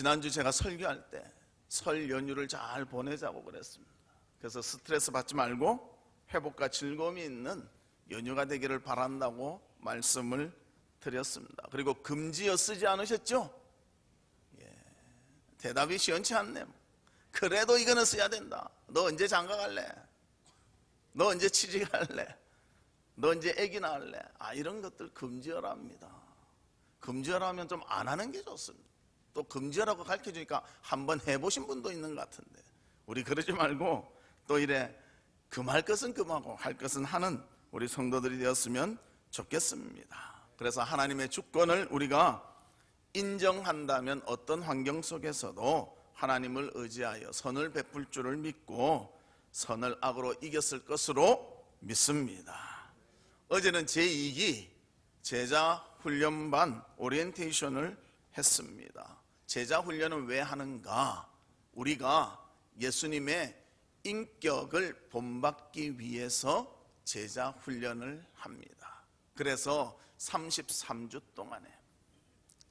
지난주 제가 설교할 때 설 연휴를 잘 보내자고 그랬습니다. 그래서 스트레스 받지 말고 회복과 즐거움이 있는 연휴가 되기를 바란다고 말씀을 드렸습니다. 그리고 금지어 쓰지 않으셨죠? 대답이 시원치 않네. 그래도 이거는 써야 된다. 너 언제 장가 갈래? 너 언제 취직할래? 너 언제 애기 낳을래? 이런 것들 금지어랍니다. 금지어라면 좀 안 하는 게 좋습니다. 또 금지어라고 가르쳐주니까 한번 해보신 분도 있는 것 같은데, 우리 그러지 말고 또 이래 금할 것은 금하고 할 것은 하는 우리 성도들이 되었으면 좋겠습니다. 그래서 하나님의 주권을 우리가 인정한다면 어떤 환경 속에서도 하나님을 의지하여 선을 베풀 줄을 믿고 선을 악으로 이겼을 것으로 믿습니다. 어제는 제2기 제자훈련반 오리엔테이션을 했습니다. 제자훈련은 왜 하는가? 우리가 예수님의 인격을 본받기 위해서 제자훈련을 합니다. 그래서 33주 동안에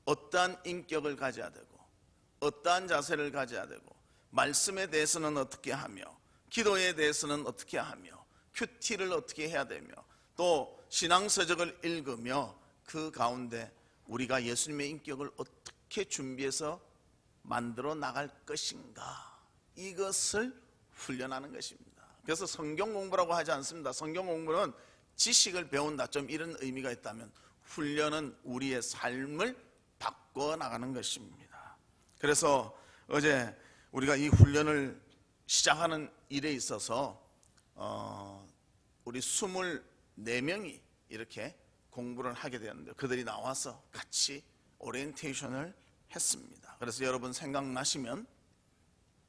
어떠한 인격을 가져야 되고 어떠한 자세를 가져야 되고 말씀에 대해서는 어떻게 하며 기도에 대해서는 어떻게 하며 큐티를 어떻게 해야 되며 또 신앙서적을 읽으며 그 가운데 우리가 예수님의 인격을 어떻게 준비해서 만들어 나갈 것인가, 이것을 훈련하는 것입니다. 그래서 성경 공부라고 하지 않습니다. 성경 공부는 지식을 배운다, 좀 이런 의미가 있다면 훈련은 우리의 삶을 바꿔 나가는 것입니다. 그래서 어제 우리가 이 훈련을 시작하는 일에 있어서 우리 24명이 이렇게 공부를 하게 되었는데 그들이 나와서 같이 오리엔테이션을 했습니다. 그래서 여러분 생각나시면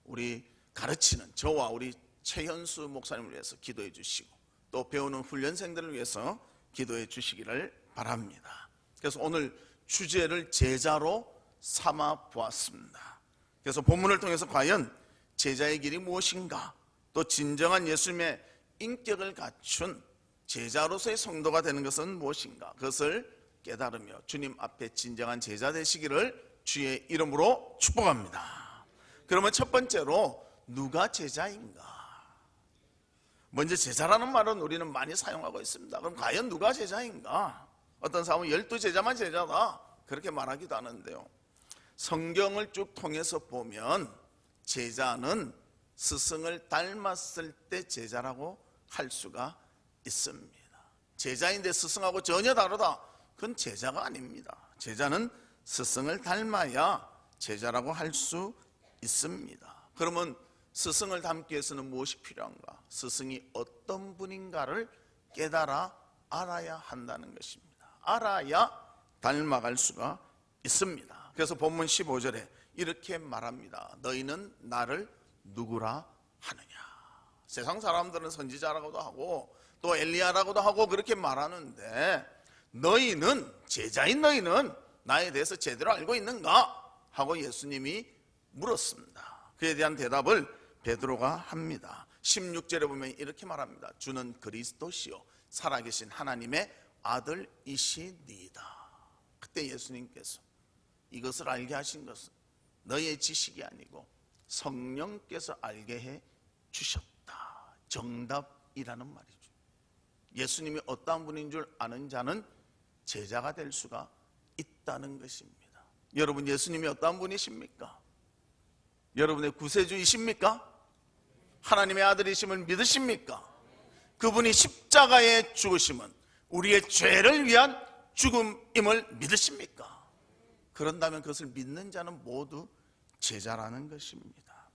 우리 가르치는 저와 우리 최현수 목사님을 위해서 기도해 주시고 또 배우는 훈련생들을 위해서 기도해 주시기를 바랍니다. 그래서 오늘 주제를 제자로 삼아 보았습니다. 그래서 본문을 통해서 과연 제자의 길이 무엇인가, 또 진정한 예수님의 인격을 갖춘 제자로서의 성도가 되는 것은 무엇인가, 그것을 깨달으며 주님 앞에 진정한 제자 되시기를 주의 이름으로 축복합니다. 그러면 첫 번째로 누가 제자인가? 먼저 제자라는 말은 우리는 많이 사용하고 있습니다. 그럼 과연 누가 제자인가? 어떤 사람은 12제자만 제자다 그렇게 말하기도 하는데요, 성경을 쭉 통해서 보면 제자는 스승을 닮았을 때 제자라고 할 수가 있습니다. 제자인데 스승하고 전혀 다르다, 그건 제자가 아닙니다. 제자는 스승을 닮아야 제자라고 할 수 있습니다. 그러면 스승을 닮기 위해서는 무엇이 필요한가? 스승이 어떤 분인가를 깨달아 알아야 한다는 것입니다. 알아야 닮아갈 수가 있습니다. 그래서 본문 15절에 이렇게 말합니다. 너희는 나를 누구라 하느냐? 세상 사람들은 선지자라고도 하고 또 엘리야라고도 하고 그렇게 말하는데, 너희는, 제자인 너희는 나에 대해서 제대로 알고 있는가? 하고 예수님이 물었습니다. 그에 대한 대답을 베드로가 합니다. 16절에 보면 이렇게 말합니다. 주는 그리스도시요 살아계신 하나님의 아들이시니이다. 그때 예수님께서 이것을 알게 하신 것은 너희의 지식이 아니고 성령께서 알게 해 주셨다. 정답이라는 말이죠. 예수님이 어떠한 분인 줄 아는 자는 제자가 될 수가 있다는 것입니다. 여러분, 예수님이 어떠한 분이십니까? 여러분의 구세주이십니까? 하나님의 아들이심을 믿으십니까? 그분이 십자가에 죽으심은 우리의 죄를 위한 죽음임을 믿으십니까? 그런다면 그것을 믿는 자는 모두 제자라는 것입니다.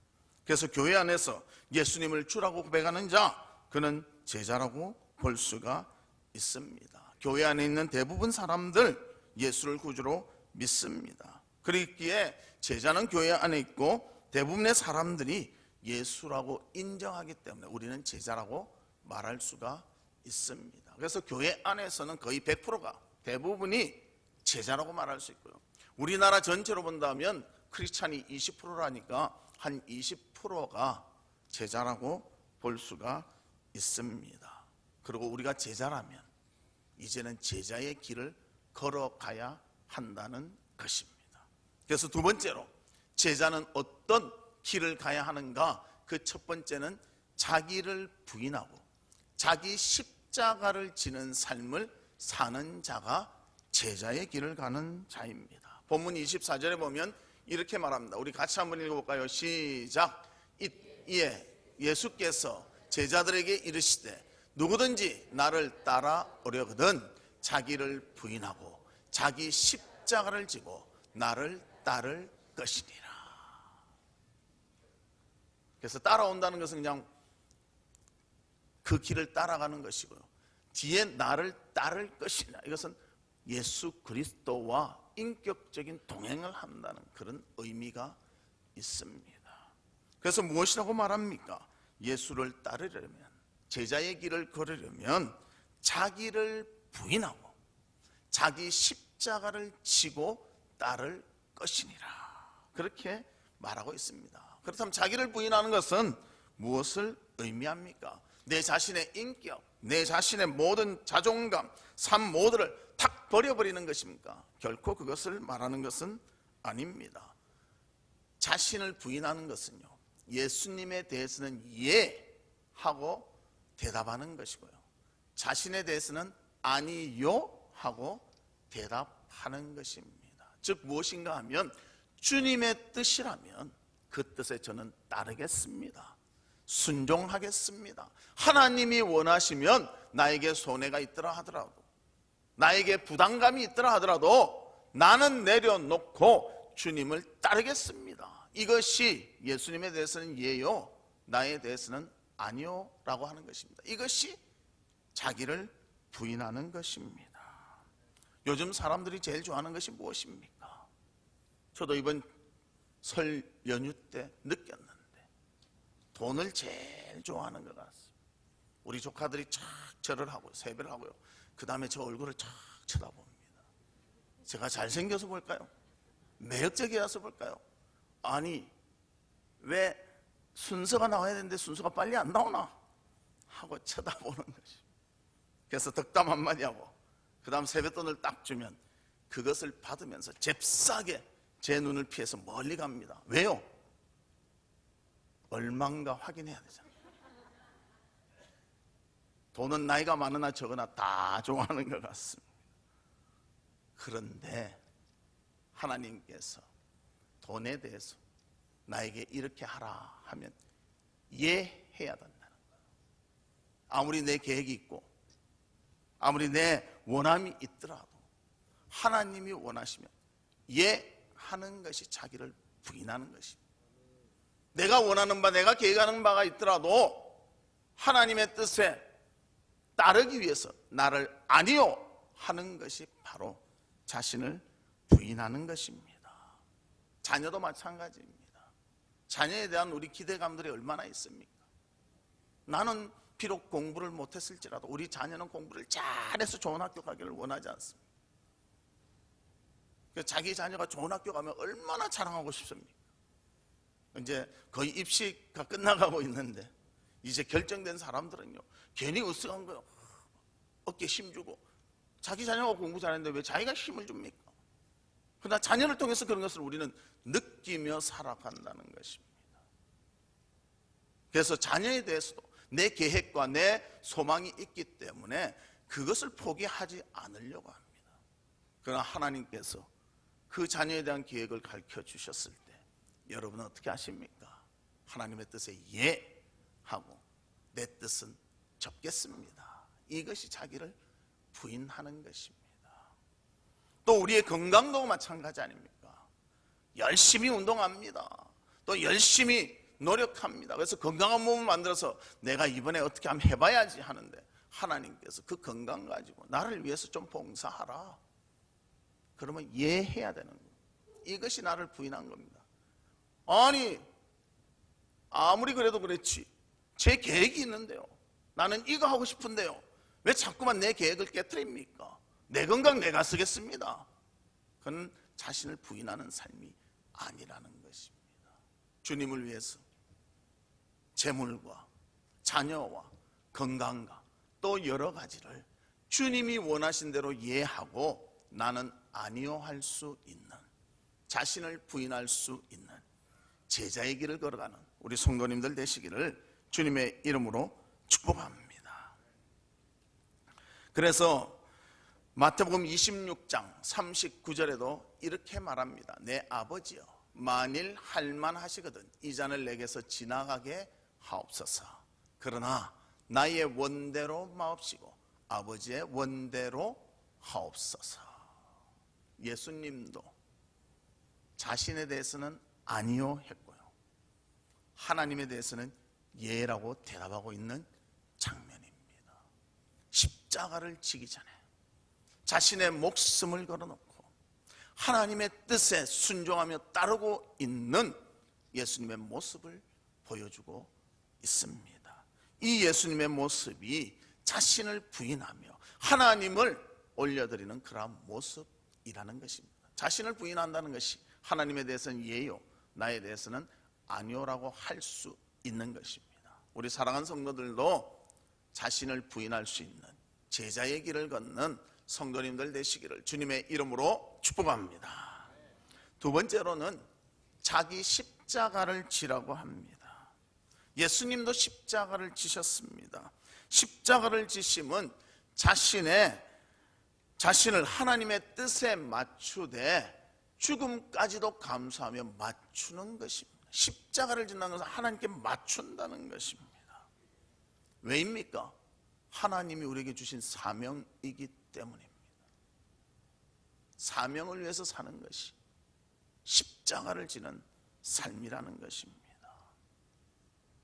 그래서 교회 안에서 예수님을 주라고 고백하는 자, 그는 제자라고 볼 수가 있습니다. 교회 안에 있는 대부분 사람들 예수를 구주로 믿습니다. 그렇기에 제자는 교회 안에 있고 대부분의 사람들이 예수라고 인정하기 때문에 우리는 제자라고 말할 수가 있습니다. 그래서 교회 안에서는 거의 100%가 대부분이 제자라고 말할 수 있고요, 우리나라 전체로 본다면 크리스찬이 20%라니까 한 20%가 제자라고 볼 수가 있습니다. 그리고 우리가 제자라면 이제는 제자의 길을 걸어가야 한다는 것입니다. 그래서 두 번째로 제자는 어떤 길을 가야 하는가? 그 첫 번째는 자기를 부인하고 자기 십자가를 지는 삶을 사는 자가 제자의 길을 가는 자입니다. 본문 24절에 보면 이렇게 말합니다. 우리 같이 한번 읽어볼까요? 시작. 이에 예수께서 제자들에게 이르시되 누구든지 나를 따라오려거든 자기를 부인하고 자기 십자가를 지고 나를 따를 것이니라. 그래서 따라온다는 것은 그냥 그 길을 따라가는 것이고요, 뒤에 나를 따를 것이냐, 이것은 예수 그리스도와 인격적인 동행을 한다는 그런 의미가 있습니다. 그래서 무엇이라고 말합니까? 예수를 따르려면, 제자의 길을 걸으려면 자기를 부인하고 자기 십자가를 지고 따를 것이니라, 그렇게 말하고 있습니다. 그렇다면 자기를 부인하는 것은 무엇을 의미합니까? 내 자신의 인격, 내 자신의 모든 자존감, 삶 모두를 탁 버려버리는 것입니까? 결코 그것을 말하는 것은 아닙니다. 자신을 부인하는 것은요, 예수님에 대해서는 예 하고 대답하는 것이고요, 자신에 대해서는 아니요 하고 대답하는 것입니다. 즉 무엇인가 하면 주님의 뜻이라면 그 뜻에 저는 따르겠습니다. 순종하겠습니다. 하나님이 원하시면 나에게 손해가 있더라 하더라도, 나에게 부담감이 있더라 하더라도 나는 내려놓고 주님을 따르겠습니다. 이것이 예수님에 대해서는 예요, 나에 대해서는 아니요 라고 하는 것입니다. 이것이 자기를 부인하는 것입니다. 요즘 사람들이 제일 좋아하는 것이 무엇입니까? 저도 이번 설 연휴 때 느꼈는데 돈을 제일 좋아하는 것 같습니다. 우리 조카들이 착 절을 하고요, 세배를 하고요, 그 다음에 저 얼굴을 착 쳐다봅니다. 제가 잘생겨서 볼까요? 매력적이어서 볼까요? 아니 왜 순서가 나와야 되는데 순서가 빨리 안 나오나 하고 쳐다보는 것이. 그래서 덕담 한마디 하고 그 다음 세뱃돈을 딱 주면 그것을 받으면서 잽싸게 제 눈을 피해서 멀리 갑니다. 왜요? 얼마인가 확인해야 되잖아요. 돈은 나이가 많으나 적으나 다 좋아하는 것 같습니다. 그런데 하나님께서 돈에 대해서 나에게 이렇게 하라 하면 예해야 된다는 거예요. 아무리 내 계획이 있고 아무리 내 원함이 있더라도 하나님이 원하시면 예하는 것이 자기를 부인하는 것입니다. 내가 원하는 바, 내가 계획하는 바가 있더라도 하나님의 뜻에 따르기 위해서 나를 아니요 하는 것이 바로 자신을 부인하는 것입니다. 자녀도 마찬가지입니다. 자녀에 대한 우리 기대감들이 얼마나 있습니까? 나는 비록 공부를 못했을지라도 우리 자녀는 공부를 잘해서 좋은 학교 가기를 원하지 않습니다. 자기 자녀가 좋은 학교 가면 얼마나 자랑하고 싶습니까? 이제 거의 입시가 끝나가고 있는데 이제 결정된 사람들은요, 괜히 으쓱한 거요, 어깨에 힘주고 자기 자녀가 공부 잘했는데 왜 자기가 힘을 줍니까? 그러나 자녀를 통해서 그런 것을 우리는 느끼며 살아간다는 것입니다. 그래서 자녀에 대해서도 내 계획과 내 소망이 있기 때문에 그것을 포기하지 않으려고 합니다. 그러나 하나님께서 그 자녀에 대한 계획을 가르쳐 주셨을 때 여러분은 어떻게 하십니까? 하나님의 뜻에 예 하고 내 뜻은 접겠습니다. 이것이 자기를 부인하는 것입니다. 또 우리의 건강도 마찬가지 아닙니까? 열심히 운동합니다. 또 열심히 노력합니다. 그래서 건강한 몸을 만들어서 내가 이번에 어떻게 한번 해봐야지 하는데 하나님께서 그 건강 가지고 나를 위해서 좀 봉사하라 그러면 예해야 되는 거예요. 이것이 나를 부인한 겁니다. 아니 아무리 그래도 그렇지 제 계획이 있는데요, 나는 이거 하고 싶은데요, 왜 자꾸만 내 계획을 깨트립니까? 내 건강 내가 쓰겠습니다. 그건 자신을 부인하는 삶이 아니라는 것입니다. 주님을 위해서 재물과 자녀와 건강과 또 여러 가지를 주님이 원하신 대로 예하고 나는 아니요 할 수 있는, 자신을 부인할 수 있는 제자의 길을 걸어가는 우리 성도님들 되시기를 주님의 이름으로 축복합니다. 그래서 마태복음 26장 39절에도 이렇게 말합니다. 내 아버지여, 만일 할만하시거든 이 잔을 내게서 지나가게 하옵소서. 그러나 나의 원대로 마옵시고 아버지의 원대로 하옵소서. 예수님도 자신에 대해서는 아니요 했고요, 하나님에 대해서는 예라고 대답하고 있는 장면입니다. 십자가를 지기 전에 자신의 목숨을 걸어놓고 하나님의 뜻에 순종하며 따르고 있는 예수님의 모습을 보여주고 있습니다. 이 예수님의 모습이 자신을 부인하며 하나님을 올려드리는 그러한 모습이라는 것입니다. 자신을 부인한다는 것이 하나님에 대해서는 예요, 나에 대해서는 아니요라고 할 수 있는 것입니다. 우리 사랑하는 성도들도 자신을 부인할 수 있는 제자의 길을 걷는 성도님들 되시기를 주님의 이름으로 축복합니다. 두 번째로는 자기 십자가를 지라고 합니다. 예수님도 십자가를 지셨습니다. 십자가를 지심은 자신을 하나님의 뜻에 맞추되 죽음까지도 감수하며 맞추는 것입니다. 십자가를 진다는 것은 하나님께 맞춘다는 것입니다. 왜입니까? 하나님이 우리에게 주신 사명이기 때문입니다. 사명을 위해서 사는 것이 십자가를 지는 삶이라는 것입니다.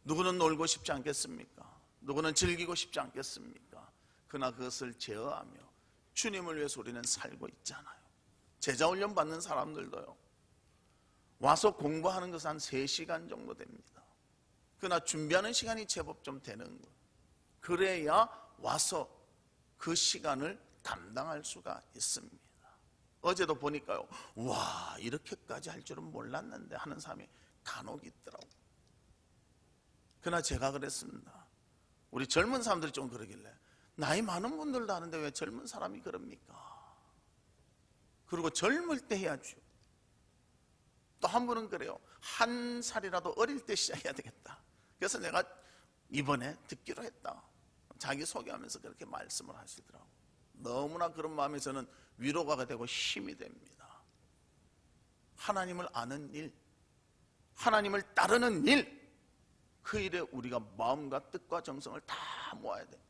누구는 놀고 싶지 않겠습니까? 누구는 즐기고 싶지 않겠습니까? 그러나 그것을 제어하며 주님을 위해서 우리는 살고 있잖아요. 제자훈련 받는 사람들도요, 와서 공부하는 것은 한 3시간 정도 됩니다. 그러나 준비하는 시간이 제법 좀 되는 거예요. 그래야 와서 그 시간을 담당할 수가 있습니다. 어제도 보니까요, 와, 이렇게까지 할 줄은 몰랐는데 하는 사람이 간혹 있더라고요. 그러나 제가 그랬습니다. 우리 젊은 사람들이 좀 그러길래 나이 많은 분들도 하는데 왜 젊은 사람이 그럽니까? 그리고 젊을 때 해야죠. 또 한 분은 그래요. 한 살이라도 어릴 때 시작해야 되겠다. 그래서 내가 이번에 듣기로 했다. 자기 소개하면서 그렇게 말씀을 하시더라고요. 너무나 그런 마음에 저는 위로가 되고 힘이 됩니다. 하나님을 아는 일, 하나님을 따르는 일, 그 일에 우리가 마음과 뜻과 정성을 다 모아야 돼요.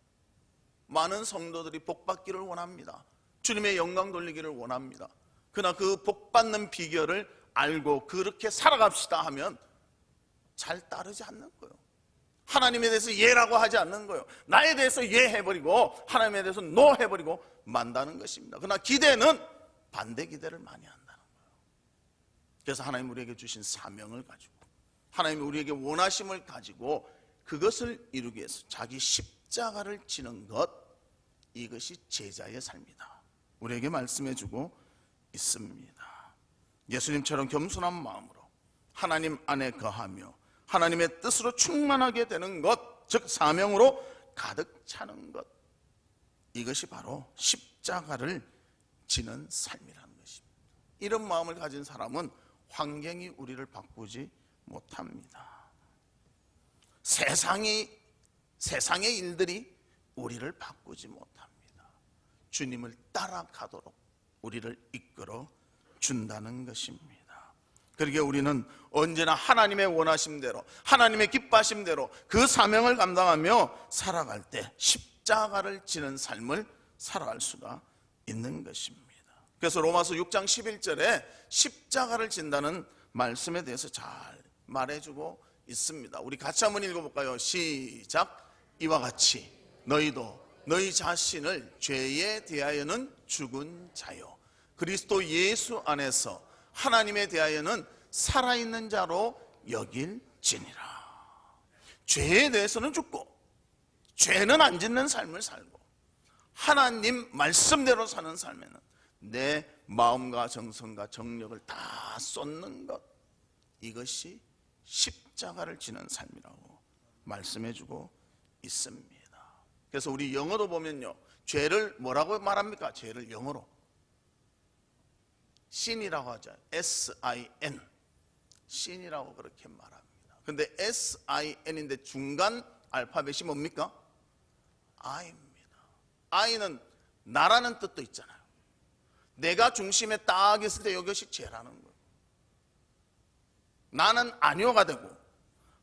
많은 성도들이 복받기를 원합니다. 주님의 영광 돌리기를 원합니다. 그러나 그 복받는 비결을 알고 그렇게 살아갑시다 하면 잘 따르지 않는 거예요. 하나님에 대해서 예라고 하지 않는 거예요. 나에 대해서 예 해버리고 하나님에 대해서 노 해버리고 만다는 것입니다. 그러나 기대는 반대 기대를 많이 한다는 거예요. 그래서 하나님 우리에게 주신 사명을 가지고 하나님이 우리에게 원하심을 가지고 그것을 이루기 위해서 자기 십자가를 지는 것, 이것이 제자의 삶이다. 우리에게 말씀해주고 있습니다. 예수님처럼 겸손한 마음으로 하나님 안에 거하며 하나님의 뜻으로 충만하게 되는 것, 즉 사명으로 가득 차는 것, 이것이 바로 십자가를 지는 삶이라는 것입니다. 이런 마음을 가진 사람은 환경이 우리를 바꾸지 못합니다. 세상의 일들이 우리를 바꾸지 못합니다. 주님을 따라가도록 우리를 이끌어 준다는 것입니다. 그러기에 우리는 언제나 하나님의 원하심대로 하나님의 기뻐하심대로 그 사명을 감당하며 살아갈 때 십자가를 지는 삶을 살아갈 수가 있는 것입니다. 그래서 로마서 6장 11절에 십자가를 진다는 말씀에 대해서 잘 말해주고 있습니다. 우리 같이 한번 읽어볼까요? 시작. 이와 같이 너희도 너희 자신을 죄에 대하여는 죽은 자요 그리스도 예수 안에서 하나님에 대하여는 살아있는 자로 여길지니라. 죄에 대해서는 죽고 죄는 안 짓는 삶을 살고 하나님 말씀대로 사는 삶에는 내 마음과 정성과 정력을 다 쏟는 것, 이것이 십자가를 지는 삶이라고 말씀해주고 있습니다. 그래서 우리 영어로 보면요, 죄를 뭐라고 말합니까? 죄를 영어로 신이라고 하죠. S-I-N. 신이라고 그렇게 말합니다. 근데 SIN인데 중간 알파벳이 뭡니까? I입니다. I는 나라는 뜻도 있잖아요. 내가 중심에 딱 있을 때 이것이 죄라는 거예요. 나는 아니오가 되고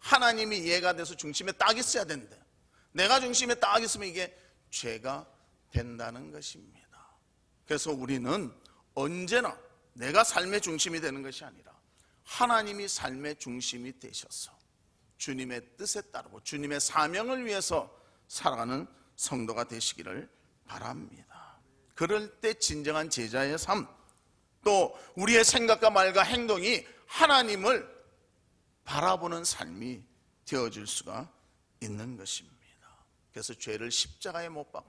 하나님이 예가 돼서 중심에 딱 있어야 되는데 내가 중심에 딱 있으면 이게 죄가 된다는 것입니다. 그래서 우리는 언제나 내가 삶의 중심이 되는 것이 아니라 하나님이 삶의 중심이 되셔서 주님의 뜻에 따르고 주님의 사명을 위해서 살아가는 성도가 되시기를 바랍니다. 그럴 때 진정한 제자의 삶, 또 우리의 생각과 말과 행동이 하나님을 바라보는 삶이 되어질 수가 있는 것입니다. 그래서 죄를 십자가에 못 박고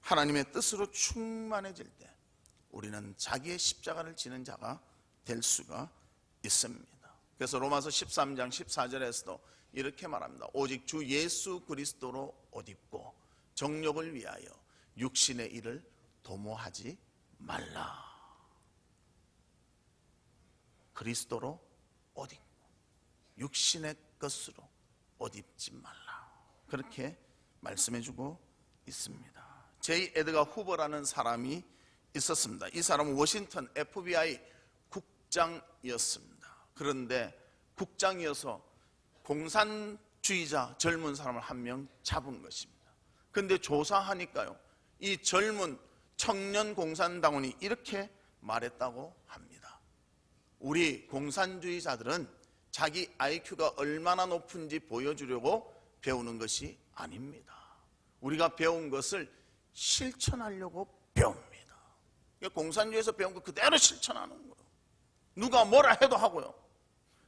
하나님의 뜻으로 충만해질 때 우리는 자기의 십자가를 지는 자가 될 수가 있습니다. 그래서 로마서 13장 14절에서도 이렇게 말합니다. 오직 주 예수 그리스도로 옷 입고 정욕을 위하여 육신의 일을 도모하지 말라. 그리스도로 옷 입고 육신의 것으로 옷 입지 말라. 그렇게 말씀해주고 있습니다. 제이 에드가 후보라는 사람이 있었습니다. 이 사람은 워싱턴 FBI 국장이었습니다. 그런데 국장이어서 공산주의자 젊은 사람을 한 명 잡은 것입니다. 그런데 조사하니까요, 이 젊은 청년 공산당원이 이렇게 말했다고 합니다. 우리 공산주의자들은 자기 IQ가 얼마나 높은지 보여주려고 배우는 것이 아닙니다. 우리가 배운 것을 실천하려고 배웁니다. 공산주의에서 배운 거 그대로 실천하는 거예요. 누가 뭐라 해도 하고요,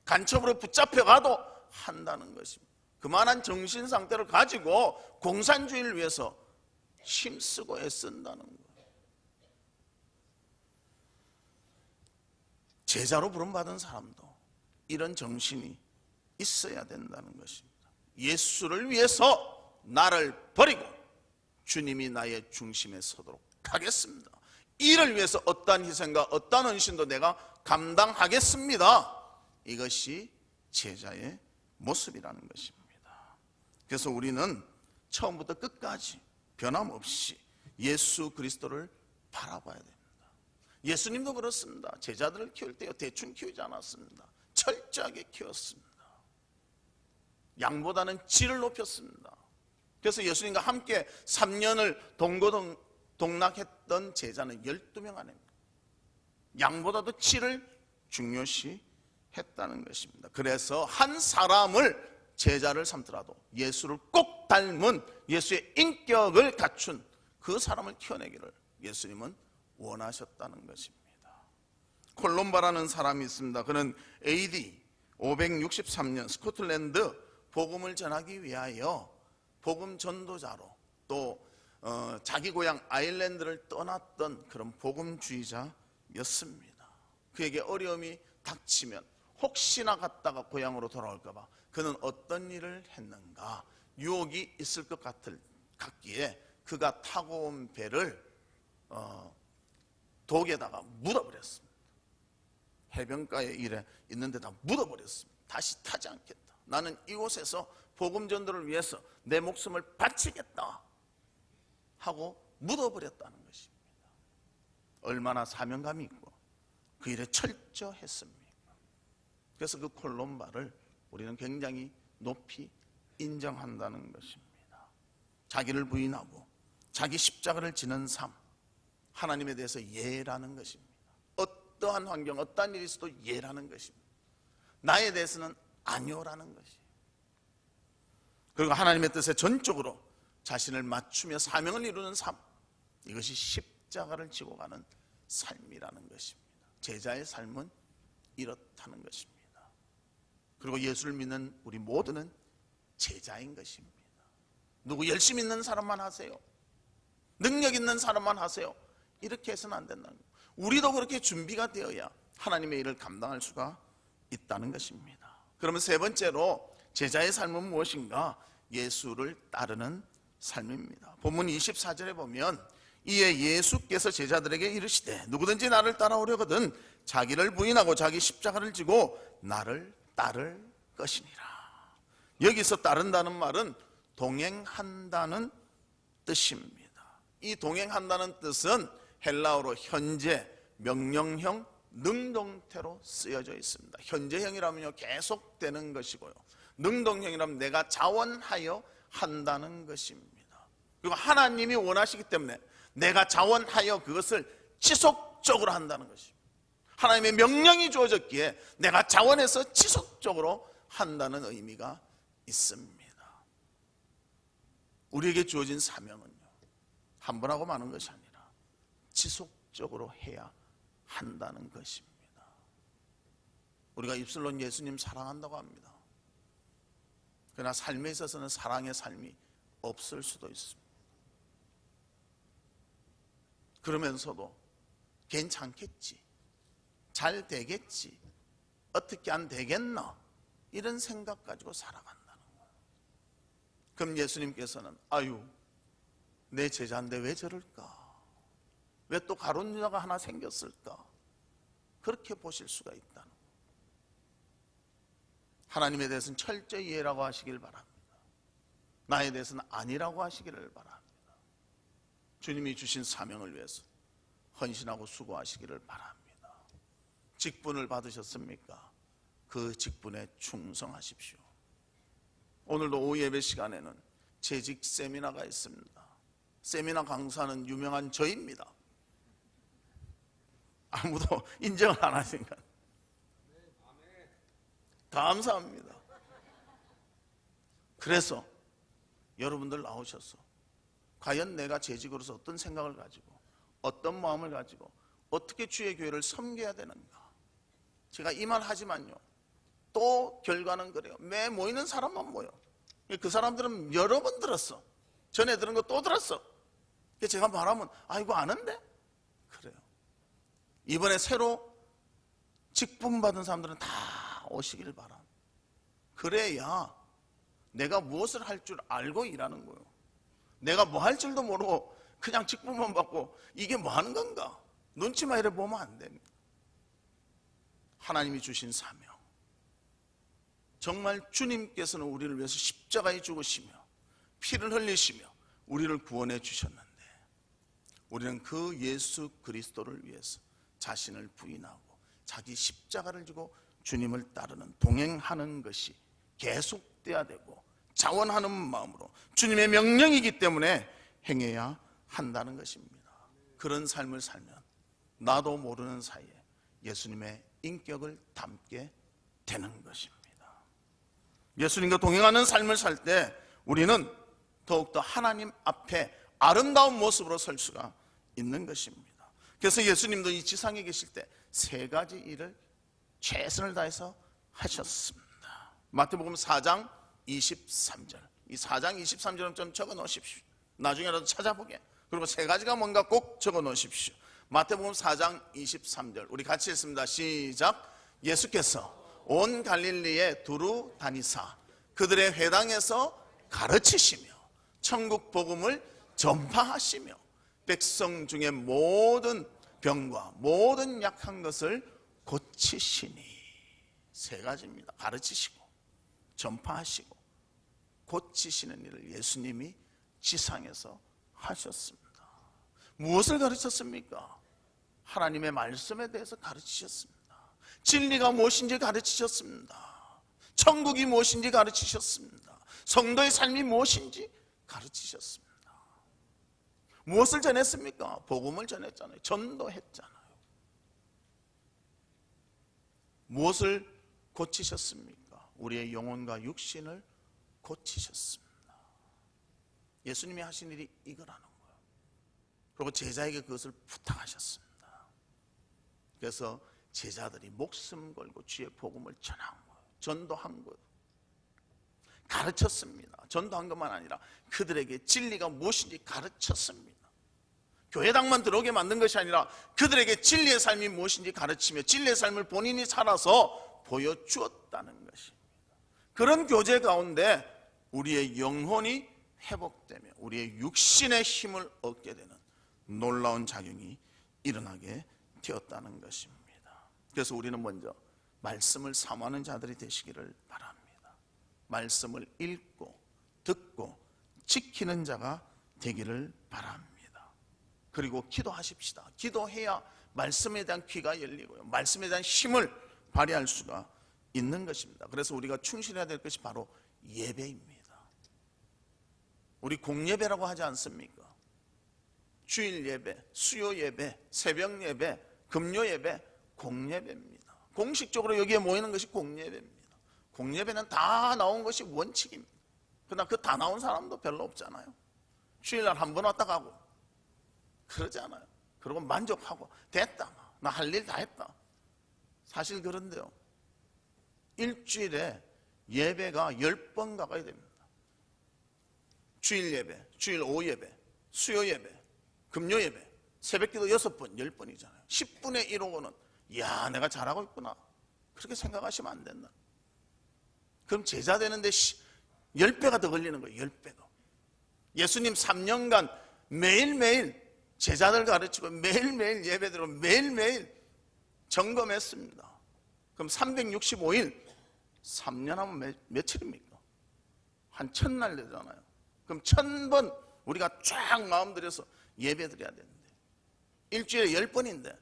간첩으로 붙잡혀가도 한다는 것입니다. 그만한 정신 상태를 가지고 공산주의를 위해서 힘쓰고 애쓴다는 거예요. 제자로 부름받은 사람도 이런 정신이 있어야 된다는 것입니다. 예수를 위해서 나를 버리고 주님이 나의 중심에 서도록 하겠습니다. 이를 위해서 어떠한 희생과 어떠한 헌신도 내가 감당하겠습니다. 이것이 제자의 모습이라는 것입니다. 그래서 우리는 처음부터 끝까지 변함없이 예수 그리스도를 바라봐야 됩니다. 예수님도 그렇습니다. 제자들을 키울 때요, 대충 키우지 않았습니다. 철저하게 키웠습니다. 양보다는 질을 높였습니다. 그래서 예수님과 함께 3년을 동고동락했던 제자는 12명 안입니다. 양보다도 질을 중요시 했다는 것입니다. 그래서 한 사람을 제자를 삼더라도 예수를 꼭 닮은 예수의 인격을 갖춘 그 사람을 키워내기를 예수님은 원하셨다는 것입니다. 콜롬바라는 사람이 있습니다. 그는 AD 563년 스코틀랜드 복음을 전하기 위하여 복음 전도자로 또 자기 고향 아일랜드를 떠났던 그런 복음주의자였습니다. 그에게 어려움이 닥치면 혹시나 갔다가 고향으로 돌아올까 봐 그는 어떤 일을 했는가, 유혹이 있을 것 같기에 그가 타고 온 배를 독에다가 묻어버렸습니다. 해변가에 이래 있는 데다 묻어버렸습니다. 다시 타지 않겠다. 나는 이곳에서 복음 전도를 위해서 내 목숨을 바치겠다 하고 묻어버렸다는 것입니다. 얼마나 사명감이 있고 그 일에 철저했습니까? 그래서 그 콜롬바를 우리는 굉장히 높이 인정한다는 것입니다. 자기를 부인하고 자기 십자가를 지는 삶, 하나님에 대해서 예라는 것입니다. 어떠한 환경, 어떠한 일이 있어도 예라는 것입니다. 나에 대해서는 아니오라는 것이. 그리고 하나님의 뜻에 전적으로 자신을 맞추며 사명을 이루는 삶, 이것이 십자가를 지고 가는 삶이라는 것입니다. 제자의 삶은 이렇다는 것입니다. 그리고 예수를 믿는 우리 모두는 제자인 것입니다. 누구 열심히 있는 사람만 하세요, 능력 있는 사람만 하세요, 이렇게 해서는 안 된다는 거예요. 우리도 그렇게 준비가 되어야 하나님의 일을 감당할 수가 있다는 것입니다. 그러면 세 번째로 제자의 삶은 무엇인가? 예수를 따르는 삶입니다. 본문 24절에 보면 이에 예수께서 제자들에게 이르시되 누구든지 나를 따라오려거든 자기를 부인하고 자기 십자가를 지고 나를 따를 것이니라. 여기서 따른다는 말은 동행한다는 뜻입니다. 이 동행한다는 뜻은 헬라어로 현재, 명령형, 능동태로 쓰여져 있습니다. 현재형이라면요 계속되는 것이고요, 능동형이라면 내가 자원하여 한다는 것입니다. 그리고 하나님이 원하시기 때문에 내가 자원하여 그것을 지속적으로 한다는 것입니다. 하나님의 명령이 주어졌기에 내가 자원해서 지속적으로 한다는 의미가 있습니다. 우리에게 주어진 사명은요 한 번 하고 마는 것이 아니라 지속적으로 해야 한다는 것입니다. 우리가 입술로는 예수님 사랑한다고 합니다. 그러나 삶에 있어서는 사랑의 삶이 없을 수도 있습니다. 그러면서도 괜찮겠지, 잘 되겠지, 어떻게 안 되겠나 이런 생각 가지고 살아간다는 거예요. 그럼 예수님께서는 아유 내 제자인데 왜 저럴까, 왜 또 가룟 유다가 하나 생겼을까, 그렇게 보실 수가 있다는 거예요. 하나님에 대해서는 철저히 이해라고 하시길 바랍니다. 나에 대해서는 아니라고 하시기를 바랍니다. 주님이 주신 사명을 위해서 헌신하고 수고하시기를 바랍니다. 직분을 받으셨습니까? 그 직분에 충성하십시오. 오늘도 오후 예배 시간에는 재직 세미나가 있습니다. 세미나 강사는 유명한 저입니다. 아무도 인정을 안 하시니까 감사합니다. 그래서 여러분들 나오셔서 과연 내가 재직으로서 어떤 생각을 가지고 어떤 마음을 가지고 어떻게 주의 교회를 섬겨야 되는가. 제가 이 말 하지만요 또 결과는 그래요. 매 모이는 사람만 모여. 그 사람들은 여러 번 들었어. 전에 들은 거 또 들었어. 제가 말하면 아 이거 아는데? 그래요. 이번에 새로 직분 받은 사람들은 다 오시길 바랍니다. 그래야 내가 무엇을 할 줄 알고 일하는 거예요. 내가 뭐 할 줄도 모르고 그냥 직분만 받고 이게 뭐 하는 건가? 눈치만 이래 보면 안 됩니다. 하나님이 주신 사명, 정말 주님께서는 우리를 위해서 십자가에 죽으시며 피를 흘리시며 우리를 구원해 주셨는데 우리는 그 예수 그리스도를 위해서 자신을 부인하고 자기 십자가를 지고 주님을 따르는 동행하는 것이 계속돼야 되고 자원하는 마음으로 주님의 명령이기 때문에 행해야 한다는 것입니다. 그런 삶을 살면 나도 모르는 사이에 예수님의 인격을 담게 되는 것입니다. 예수님과 동행하는 삶을 살 때 우리는 더욱더 하나님 앞에 아름다운 모습으로 설 수가 있는 것입니다. 그래서 예수님도 이 지상에 계실 때 세 가지 일을 최선을 다해서 하셨습니다. 마태복음 4장 23절, 이 4장 23절은 좀 적어 놓으십시오. 나중에라도 찾아보게. 그리고 세 가지가 뭔가 꼭 적어 놓으십시오. 마태복음 4장 23절 우리 같이 읽습니다. 시작. 예수께서 온 갈릴리에 두루 다니사 그들의 회당에서 가르치시며 천국 복음을 전파하시며 백성 중에 모든 병과 모든 약한 것을 고치시니. 세 가지입니다. 가르치시고 전파하시고 고치시는 일을 예수님이 지상에서 하셨습니다. 무엇을 가르쳤습니까? 하나님의 말씀에 대해서 가르치셨습니다. 진리가 무엇인지 가르치셨습니다. 천국이 무엇인지 가르치셨습니다. 성도의 삶이 무엇인지 가르치셨습니다. 무엇을 전했습니까? 복음을 전했잖아요. 전도했잖아요. 무엇을 고치셨습니까? 우리의 영혼과 육신을 고치셨습니다. 예수님이 하신 일이 이거라는 거예요. 그리고 제자에게 그것을 부탁하셨습니다. 그래서 제자들이 목숨 걸고 주의 복음을 전한 거예요. 전도한 거예요. 가르쳤습니다. 전도한 것만 아니라 그들에게 진리가 무엇인지 가르쳤습니다. 교회당만 들어오게 만든 것이 아니라 그들에게 진리의 삶이 무엇인지 가르치며 진리의 삶을 본인이 살아서 보여주었다는 것입니다. 그런 교제 가운데 우리의 영혼이 회복되며 우리의 육신의 힘을 얻게 되는 놀라운 작용이 일어나게 되었다는 것입니다. 그래서 우리는 먼저 말씀을 사모하는 자들이 되시기를 바랍니다. 말씀을 읽고 듣고 지키는 자가 되기를 바랍니다. 그리고 기도하십시다. 기도해야 말씀에 대한 귀가 열리고요, 말씀에 대한 힘을 발휘할 수가 있는 것입니다. 그래서 우리가 충실해야 될 것이 바로 예배입니다. 우리 공예배라고 하지 않습니까? 주일 예배, 수요 예배, 새벽 예배, 금요 예배, 공예배입니다. 공식적으로 여기에 모이는 것이 공예배입니다. 공예배는 다 나온 것이 원칙입니다. 그러나 그 다 나온 사람도 별로 없잖아요. 주일날 한 번 왔다 가고 그러지 않아요. 그리고 만족하고 됐다, 나 할 일 다 했다. 사실 그런데요, 일주일에 예배가 10번 가까이 됩니다. 주일 예배, 주일 오후 예배, 수요 예배, 금요 예배, 새벽기도 6번, 10번이잖아요. 10분의 1호고는 야, 내가 잘하고 있구나, 그렇게 생각하시면 안 된다. 그럼 제자 되는데 10배가 더 걸리는 거예요. 10배가. 예수님 3년간 매일매일 제자들 가르치고 매일매일 예배드리고 매일매일 점검했습니다. 그럼 365일 3년 하면 며칠입니까? 한 1000날 되잖아요. 그럼 1000번 우리가 쫙 마음 들여서 예배 드려야 되는데 일주일에 10번인데,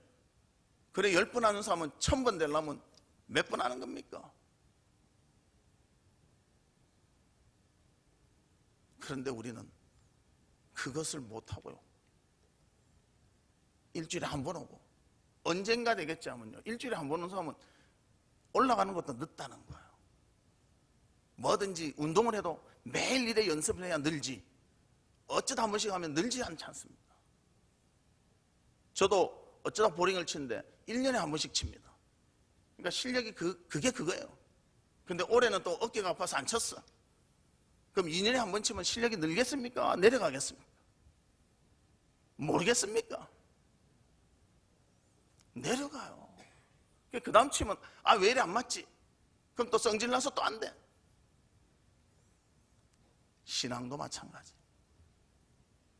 그래 10번 하는 사람은 1000번 되려면 몇 번 하는 겁니까? 그런데 우리는 그것을 못하고요, 일주일에 한 번 오고 언젠가 되겠지 하면요, 일주일에 한 번 오는 사람은 올라가는 것도 늦다는 거예요. 뭐든지 운동을 해도 매일 일에 연습을 해야 늘지, 어쩌다 한 번씩 하면 늘지 않지 않습니까? 저도 어쩌다 보링을 치는데 1년에 한 번씩 칩니다. 그러니까 실력이 그게 그거예요. 근데 올해는 또 어깨가 아파서 안 쳤어. 그럼 2년에 한 번 치면 실력이 늘겠습니까? 내려가겠습니까? 모르겠습니까? 내려가요. 그 다음 치면 왜 이래 안 맞지? 그럼 또 성질나서 또 안 돼. 신앙도 마찬가지.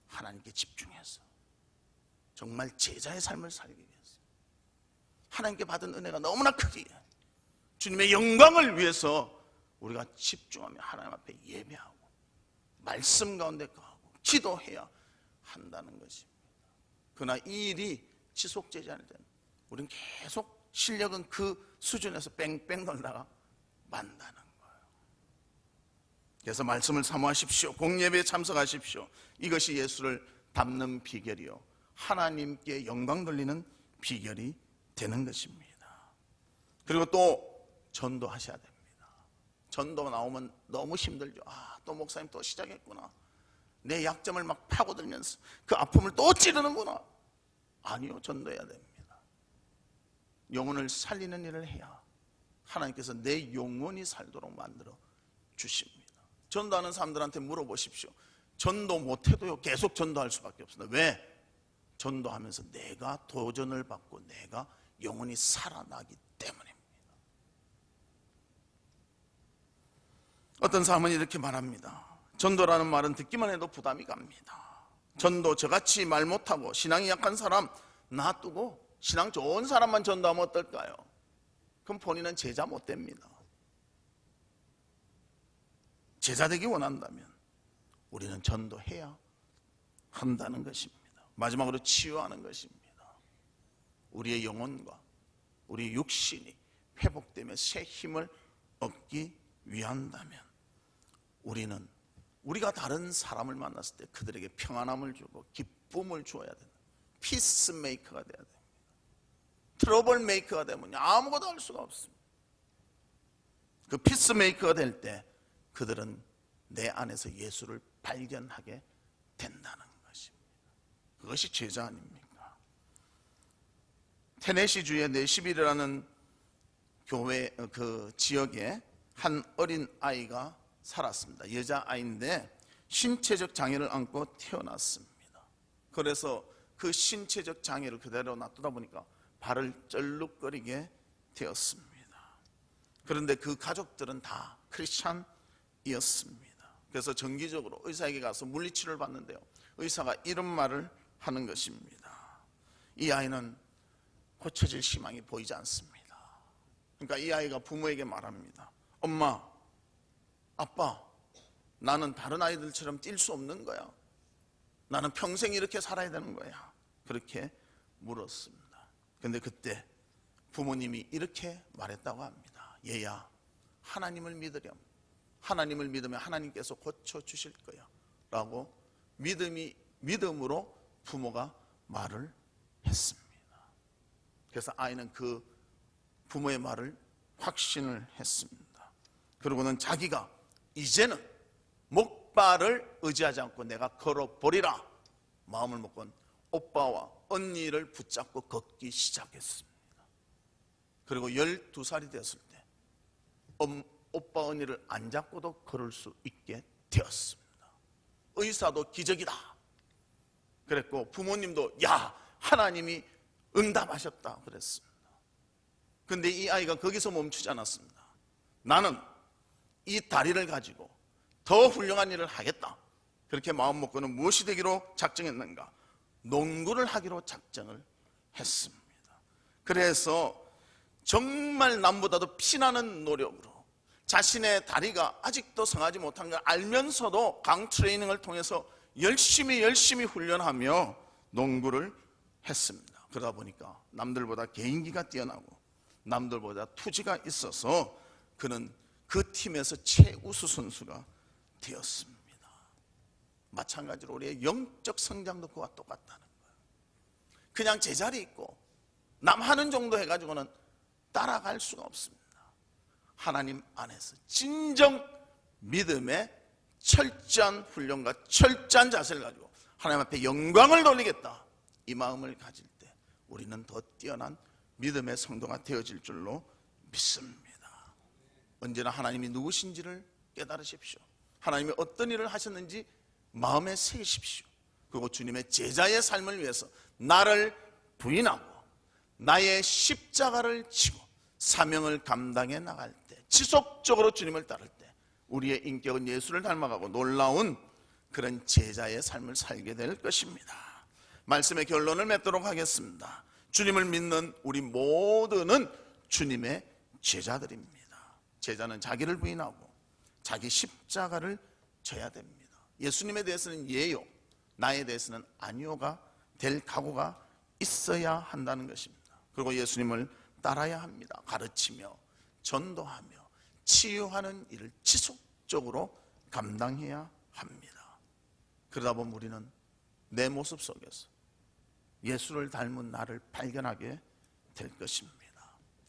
하나님께 집중해서 정말 제자의 삶을 살기 위해서, 하나님께 받은 은혜가 너무나 크기에 주님의 영광을 위해서 우리가 집중하며 하나님 앞에 예배하고 말씀 가운데 거하고 기도해야 한다는 것입니다. 그러나 이 일이 지속되지 않을 때는 우리는 계속 실력은 그 수준에서 뺑뺑 돌다가 만다는 거예요. 그래서 말씀을 사모하십시오. 공예배에 참석하십시오. 이것이 예수를 닮는 비결이요, 하나님께 영광 돌리는 비결이 되는 것입니다. 그리고 또 전도하셔야 됩니다. 전도 나오면 너무 힘들죠. 또 목사님 또 시작했구나, 내 약점을 막 파고들면서 그 아픔을 또 찌르는구나. 아니요, 전도해야 됩니다. 영혼을 살리는 일을 해야 하나님께서 내 영혼이 살도록 만들어 주십니다. 전도하는 사람들한테 물어보십시오. 전도 못해도요, 계속 전도할 수밖에 없습니다. 왜? 전도하면서 내가 도전을 받고 내가 영혼이 살아나기 때문입니다. 어떤 사람은 이렇게 말합니다. 전도라는 말은 듣기만 해도 부담이 갑니다. 전도, 저같이 말 못하고 신앙이 약한 사람 놔두고 신앙 좋은 사람만 전도하면 어떨까요? 그럼 본인은 제자 못 됩니다. 제자 되기 원한다면 우리는 전도해야 한다는 것입니다. 마지막으로 치유하는 것입니다. 우리의 영혼과 우리 육신이 회복되며 새 힘을 얻기 위한다면 우리는 우리가 다른 사람을 만났을 때 그들에게 평안함을 주고 기쁨을 주어야 된다. 피스메이커가 돼야 됩니다. 트러블 메이커가 되면 아무것도 할 수가 없습니다. 그 피스메이커가 될 때 그들은 내 안에서 예수를 발견하게 된다는 것입니다. 그것이 제자 아닙니까? 테네시주의 내시빌이라는 교회 그 지역에 한 어린 아이가 살았습니다. 여자아이인데 신체적 장애를 안고 태어났습니다. 그래서 그 신체적 장애를 그대로 놔두다 보니까 발을 쩔룩거리게 되었습니다. 그런데 그 가족들은 다 크리스찬이었습니다. 그래서 정기적으로 의사에게 가서 물리치료를 받는데요, 의사가 이런 말을 하는 것입니다. 이 아이는 고쳐질 희망이 보이지 않습니다. 그러니까 이 아이가 부모에게 말합니다. 엄마, 아빠, 나는 다른 아이들처럼 뛸 수 없는 거야. 나는 평생 이렇게 살아야 되는 거야. 그렇게 물었습니다. 그런데 그때 부모님이 이렇게 말했다고 합니다. 얘야, 하나님을 믿으렴. 하나님을 믿으면 하나님께서 고쳐주실 거야 라고 믿음으로 부모가 말을 했습니다. 그래서 아이는 그 부모의 말을 확신을 했습니다. 그리고는 자기가 이제는 목발을 의지하지 않고 내가 걸어보리라 마음을 먹고 오빠와 언니를 붙잡고 걷기 시작했습니다. 그리고 12살이 되었을 때 오빠 언니를 안 잡고도 걸을 수 있게 되었습니다. 의사도 기적이다 그랬고 부모님도 야, 하나님이 응답하셨다 그랬습니다. 그런데 이 아이가 거기서 멈추지 않았습니다. 나는 이 다리를 가지고 더 훌륭한 일을 하겠다. 그렇게 마음 먹고는 무엇이 되기로 작정했는가? 농구를 하기로 작정을 했습니다. 그래서 정말 남보다도 피나는 노력으로 자신의 다리가 아직도 성하지 못한 걸 알면서도 강 트레이닝을 통해서 열심히 훈련하며 농구를 했습니다. 그러다 보니까 남들보다 개인기가 뛰어나고 남들보다 투지가 있어서 그는 그 팀에서 최우수 선수가 되었습니다. 마찬가지로 우리의 영적 성장도 그와 똑같다는 거예요. 그냥 제자리에 있고 남 하는 정도 해가지고는 따라갈 수가 없습니다. 하나님 안에서 진정 믿음의 철저한 훈련과 철저한 자세를 가지고 하나님 앞에 영광을 돌리겠다 이 마음을 가질 때 우리는 더 뛰어난 믿음의 성도가 되어질 줄로 믿습니다. 언제나 하나님이 누구신지를 깨달으십시오. 하나님이 어떤 일을 하셨는지 마음에 새기십시오. 그리고 주님의 제자의 삶을 위해서 나를 부인하고 나의 십자가를 지고 사명을 감당해 나갈 때 지속적으로 주님을 따를 때 우리의 인격은 예수를 닮아가고 놀라운 그런 제자의 삶을 살게 될 것입니다. 말씀의 결론을 맺도록 하겠습니다. 주님을 믿는 우리 모두는 주님의 제자들입니다. 제자는 자기를 부인하고 자기 십자가를 져야 됩니다. 예수님에 대해서는 예요, 나에 대해서는 아니요가 될 각오가 있어야 한다는 것입니다. 그리고 예수님을 따라야 합니다. 가르치며 전도하며 치유하는 일을 지속적으로 감당해야 합니다. 그러다 보면 우리는 내 모습 속에서 예수를 닮은 나를 발견하게 될 것입니다.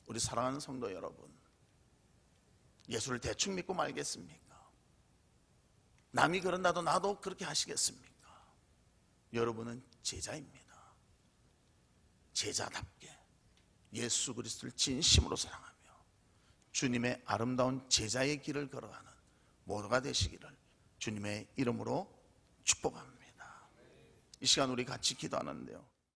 우리 사랑하는 성도 여러분, 예수를 대충 믿고 말겠습니까? 남이 그런다도 나도 그렇게 하시겠습니까? 여러분은 제자입니다. 제자답게 예수 그리스도를 진심으로 사랑하며 주님의 아름다운 제자의 길을 걸어가는 모두가 되시기를 주님의 이름으로 축복합니다. 이 시간 우리 같이 기도하는데요.